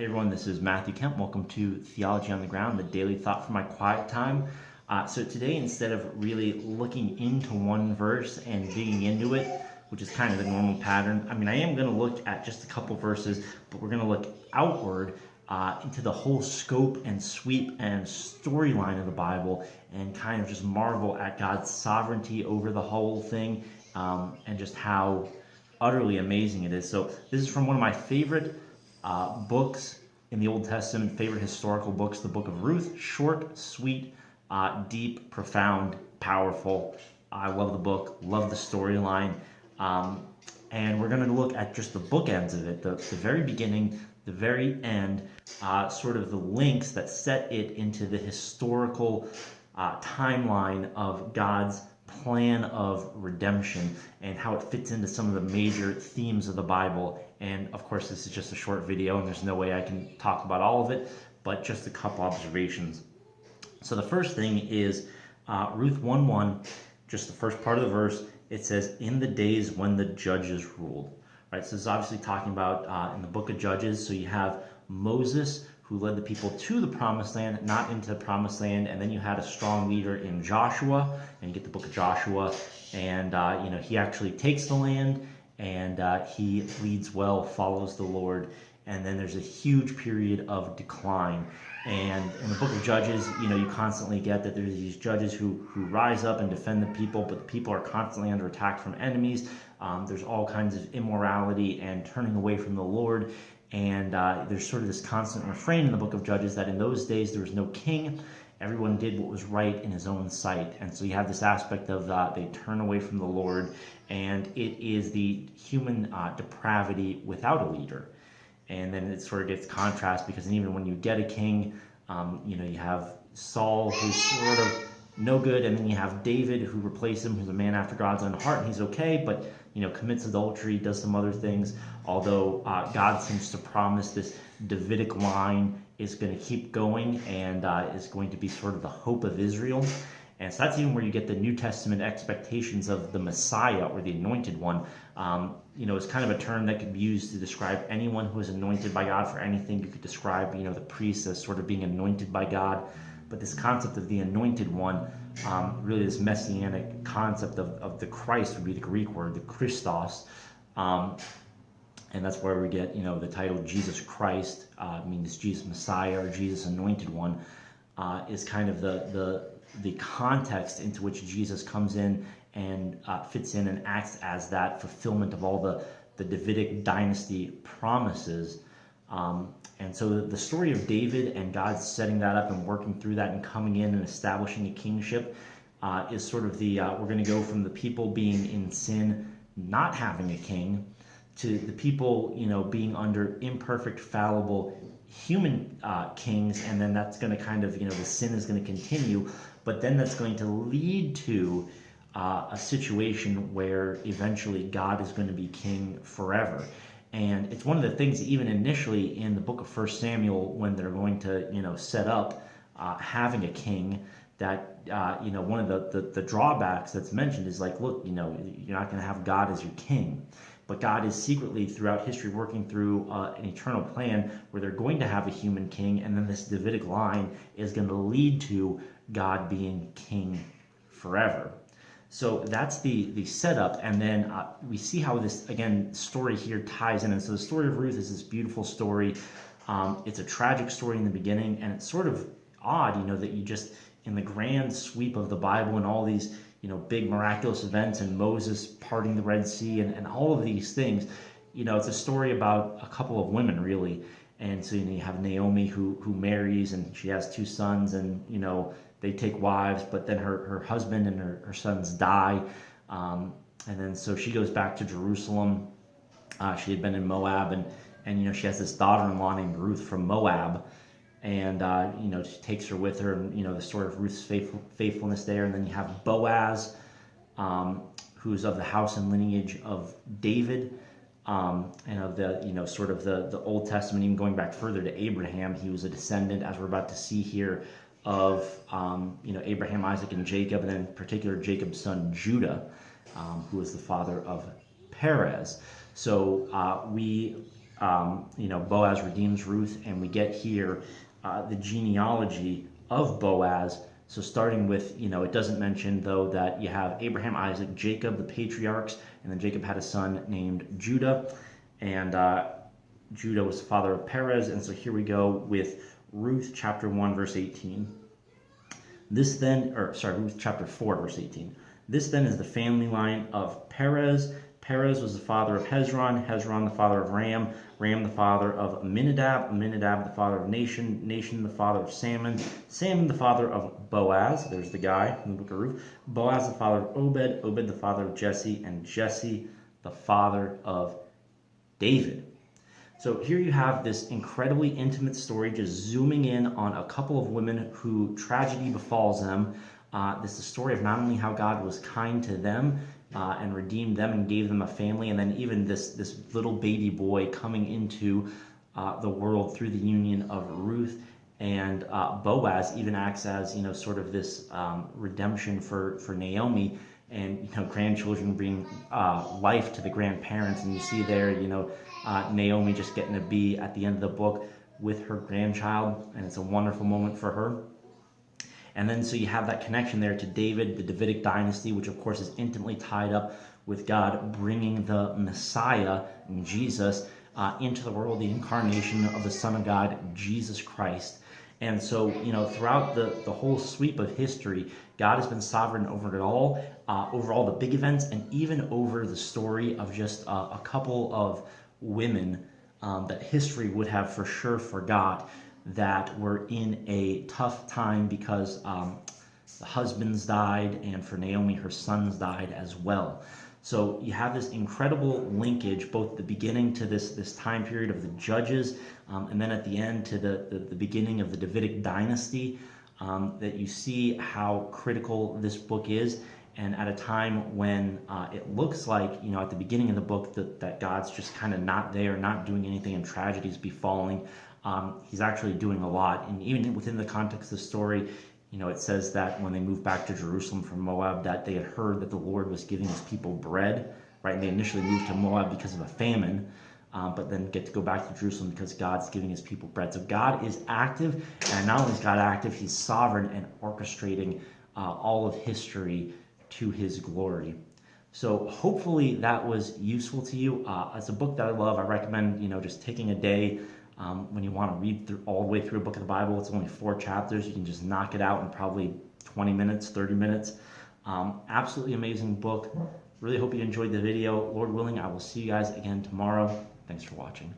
Hey everyone, this is Matthew Kemp. Welcome to Theology on the Ground, the daily thought for my quiet time. So today, instead of really looking into one verse and digging into it, which is kind of the normal pattern, I am going to look at just a couple verses, but we're going to look outward into the whole scope and sweep and storyline of the Bible and kind of just marvel at God's sovereignty over the whole thing and just how utterly amazing it is. So this is from one of my favorite books in the Old Testament, favorite historical books, the book of Ruth. Short, sweet, deep, profound, powerful. I love the book, love the storyline. And we're going to look at just the bookends of it, the very beginning, the very end, sort of the links that set it into the historical timeline of God's plan of redemption and how it fits into some of the major themes of the Bible. And of course, this is just a short video and there's no way I can talk about all of it, but just a couple observations. So the first thing is Ruth 1:1, just the first part of the verse. It says, in the days when the judges ruled. Right, so this is obviously talking about in the book of Judges. So you have Moses, who led the people to the promised land, not into the promised land, and then you had a strong leader in Joshua, and you get the book of Joshua, and he actually takes the land, and he leads well, follows the Lord, and then there's a huge period of decline. And in the book of Judges, you constantly get that there's these judges who rise up and defend the people, but the people are constantly under attack from enemies. There's all kinds of immorality and turning away from the Lord. And there's sort of this constant refrain in the book of Judges that in those days there was no king. Everyone did what was right in his own sight. And so you have this aspect of they turn away from the Lord. And it is the human depravity without a leader. And then it sort of gets contrast because even when you get a king, you have Saul, who's sort of no good, and then you have David, who replaced him, who's a man after God's own heart, and he's okay, but commits adultery, does some other things. Although God seems to promise this Davidic line is going to keep going and is going to be sort of the hope of Israel. And so that's even where you get the New Testament expectations of the Messiah or the Anointed One. It's kind of a term that could be used to describe anyone who is anointed by God for anything. You could describe, the priest as sort of being anointed by God. But this concept of the Anointed One, really this messianic concept of the Christ would be the Greek word, the Christos. And that's where we get, the title Jesus Christ, means Jesus Messiah or Jesus Anointed One, is kind of the context into which Jesus comes in and fits in and acts as that fulfillment of all the Davidic dynasty promises. And so the story of David and God setting that up and working through that and coming in and establishing a kingship is sort of we're going to go from the people being in sin, not having a king, to the people, being under imperfect, fallible human kings, and then that's going to kind of, the sin is going to continue, but then that's going to lead to a situation where eventually God is going to be king forever. And it's one of the things, even initially in the book of 1 Samuel, when they're going to, set up having a king, that, one of the drawbacks that's mentioned is like, look, you're not going to have God as your king. But God is secretly throughout history working through an eternal plan where they're going to have a human king, and then this Davidic line is going to lead to God being king forever. So that's the setup, and then we see how this, again, story here ties in. And so the story of Ruth is this beautiful story. It's a tragic story in the beginning, and it's sort of odd, that you just, in the grand sweep of the Bible and all these, big miraculous events and Moses parting the Red Sea and all of these things, it's a story about a couple of women, really. And so, you have Naomi who marries, and she has two sons, and, they take wives, but then her husband and her sons die. And then so she goes back to Jerusalem. She had been in Moab, and she has this daughter-in-law named Ruth from Moab. And, she takes her with her, and, the story of Ruth's faithfulness there. And then you have Boaz, who's of the house and lineage of David, and of the, sort of the Old Testament, even going back further to Abraham. He was a descendant, as we're about to see here, of, Abraham, Isaac, and Jacob, and then in particular Jacob's son Judah, who was the father of Perez. So we Boaz redeems Ruth, and we get here the genealogy of Boaz. So starting with, it doesn't mention, though, that you have Abraham, Isaac, Jacob, the patriarchs, and then Jacob had a son named Judah, and Judah was the father of Perez. And so here we go with Ruth chapter 1, verse 18. Ruth chapter 4, verse 18. This then is the family line of Perez. Perez was the father of Hezron, Hezron the father of Ram, Ram the father of Amminadab, Amminadab the father of Nahshon, Nahshon the father of Salmon, Salmon the father of Boaz, there's the guy in the book of Ruth, Boaz the father of Obed, Obed the father of Jesse, and Jesse the father of David. So here you have this incredibly intimate story, just zooming in on a couple of women who tragedy befalls them. This is the story of not only how God was kind to them and redeemed them and gave them a family, and then even this little baby boy coming into the world through the union of Ruth, and Boaz even acts as sort of this redemption for Naomi, and grandchildren bring life to the grandparents, and you see there Naomi just getting to be at the end of the book with her grandchild, and it's a wonderful moment for her. And then so you have that connection there to David, the Davidic dynasty, which of course is intimately tied up with God bringing the Messiah, Jesus, into the world, the incarnation of the Son of God, Jesus Christ. And so, throughout the whole sweep of history, God has been sovereign over it all, over all the big events, and even over the story of just a couple of women that history would have for sure forgot, that were in a tough time because the husbands died, and for Naomi, her sons died as well. So you have this incredible linkage, both the beginning to this time period of the Judges, and then at the end to the beginning of the Davidic dynasty, that you see how critical this book is. And at a time when it looks like, at the beginning of the book that God's just kind of not there, not doing anything, and tragedies befalling, he's actually doing a lot. And even within the context of the story, it says that when they moved back to Jerusalem from Moab, that they had heard that the Lord was giving his people bread, right? And they initially moved to Moab because of a famine, but then get to go back to Jerusalem because God's giving his people bread. So God is active, and not only is God active, he's sovereign and orchestrating all of history to his glory. So hopefully that was useful to you. It's a book that I love. I recommend, just taking a day when you want to read through all the way through a book of the Bible. It's only 4 chapters. You can just knock it out in probably 20 minutes, 30 minutes. Absolutely amazing book. Really hope you enjoyed the video. Lord willing, I will see you guys again tomorrow. Thanks for watching.